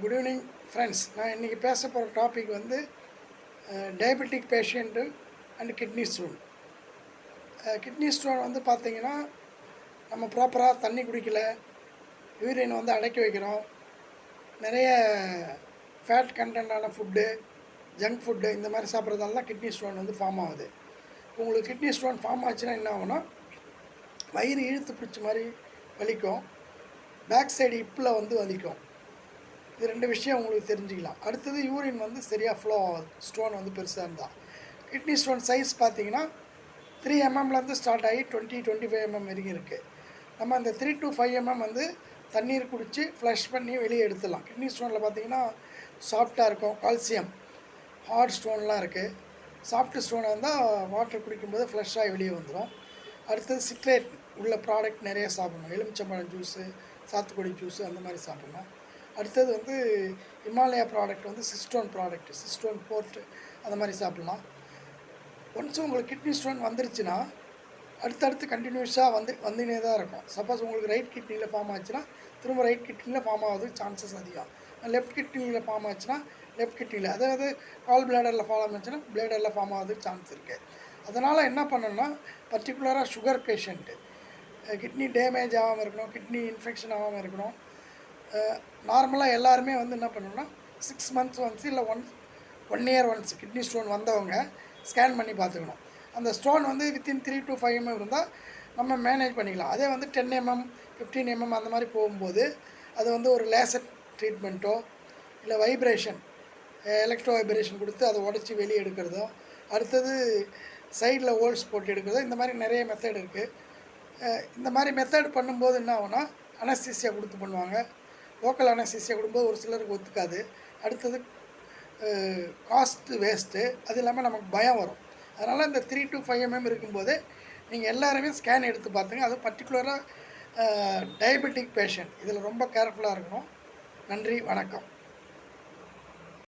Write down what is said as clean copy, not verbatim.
Good evening friends. நான் இன்றைக்கி பேச போகிற டாபிக் வந்து diabetic patient and kidney stone. Kidney stone வந்து பார்த்திங்கன்னா, நம்ம ப்ராப்பராக தண்ணி குடிக்கல, யூரின் வந்து அடக்கி வைக்கிறோம், நிறைய ஃபேட் கண்டென்ட்டான ஃபுட்டு, ஜங்க் ஃபுட்டு இந்த மாதிரி சாப்பிட்றதால தான் கிட்னி ஸ்டோன் வந்து ஃபார்ம் ஆகுது. உங்களுக்கு கிட்னி ஸ்டோன் ஃபார்ம் ஆச்சுன்னா என்ன ஆகும்னா, வயிறு இழுத்து பிடிச்ச மாதிரி வலிக்கும், பேக் சைடு ஹிப்பில் வந்து வலிக்கும். இது ரெண்டு விஷயம் உங்களுக்கு தெரிஞ்சுக்கலாம். அடுத்தது யூரின் வந்து சரியாக ஃப்ளோ ஆகுது, ஸ்டோன் வந்து பெருசாக இருந்தால். கிட்னி ஸ்டோன் சைஸ் பார்த்திங்கன்னா 3 mmலேருந்து ஸ்டார்ட் ஆகி 20-25 mm வரைக்கும் இருக்குது. நம்ம அந்த 3 to 5 mm வந்து தண்ணீர் குடித்து ஃப்ளஷ் பண்ணி வெளியே எடுத்துடலாம். கிட்னி ஸ்டோனில் பார்த்திங்கன்னா சாஃப்டாக இருக்கும், கால்சியம், ஹார்ட் ஸ்டோன்லாம் இருக்குது. சாஃப்ட் ஸ்டோனாக இருந்தால் வாட்டர் குடிக்கும்போது ஃப்ளஷ்ஷாகி வெளியே வந்துடும். அடுத்தது சிட்ரேட் உள்ள ப்ராடக்ட் நிறைய சாப்பிடணும். எலுமிச்சம்பழம் ஜூஸு, சாத்துக்குடி ஜூஸு அந்த மாதிரி சாப்பிட்ணும். அடுத்தது வந்து ஹிமாலயா ப்ராடக்ட் வந்து சிஸ்டோன் ப்ராடக்ட், சிஸ்டோன் போர்ட்டு அந்த மாதிரி சாப்பிட்லாம். ஒன்ஸ் உங்களுக்கு கிட்னி ஸ்டோன் வந்துருச்சுன்னா அடுத்தடுத்து கண்டினியூஸாக வந்துனே தான் இருக்கும். சப்போஸ் உங்களுக்கு ரைட் கிட்னியில் ஃபார்ம் ஆச்சுன்னா திரும்ப ரைட் கிட்னியில் ஃபார்ம் ஆகிறதுக்கு சான்சஸ் அதிகம். லெஃப்ட் கிட்னியில் ஃபார்ம் ஆச்சுன்னா லெஃப்ட் கிட்னியில், அதாவது கால் பிளேடரில் ஃபார்ம் ஆச்சுன்னா பிளேடரில் ஃபார்ம் ஆகிறதுக்கு சான்ஸ் இருக்குது. அதனால் என்ன பண்ணணும்னா, பர்டிகுலராக சுகர் பேஷண்ட்டு கிட்னி டேமேஜ் ஆகாமல் இருக்கணும், கிட்னி இன்ஃபெக்ஷன் ஆகாமல் இருக்கணும். நார்மலாக எல்லாருமே வந்து என்ன பண்ணணும்னா 6 months ஒன்ஸ் இல்லை 1 year ஒன்ஸ் கிட்னி ஸ்டோன் வந்தவங்க ஸ்கேன் பண்ணி பார்த்துக்கணும். அந்த ஸ்டோன் வந்து வித்தின் 3 to 5 mm இருந்தால் நம்ம மேனேஜ் பண்ணிக்கலாம். அதே வந்து 10 mm 15 mm அந்த மாதிரி போகும்போது அது வந்து ஒரு லேசர் ட்ரீட்மெண்ட்டோ இல்லை வைப்ரேஷன், எலக்ட்ரோ வைப்ரேஷன் கொடுத்து அதை உடச்சி வெளியே எடுக்கிறதோ, அடுத்தது சைடில் ஹோல்ஸ் போட்டு எடுக்கிறதோ, இந்த மாதிரி நிறைய மெத்தட் இருக்குது. இந்த மாதிரி மெத்தட் பண்ணும்போது என்ன ஆகும்னா, அனஸ்தீசியா கொடுத்து பண்ணுவாங்க. லோக்கல் அனஸ்தீசியா கொடுக்கும்போது ஒரு சிலருக்கு ஒத்துக்காது. அடுத்தது காஸ்ட்டு வேஸ்ட்டு, அது இல்லாமல் நமக்கு பயம் வரும். அதனால் இந்த 3 to 5 mm இருக்கும்போது நீங்கள் எல்லாருமே ஸ்கேன் எடுத்து பார்த்துங்க. அது பர்டிகுலராக டயபெட்டிக் பேஷண்ட் இதில் ரொம்ப கேர்ஃபுல்லாக இருக்கணும். நன்றி, வணக்கம்.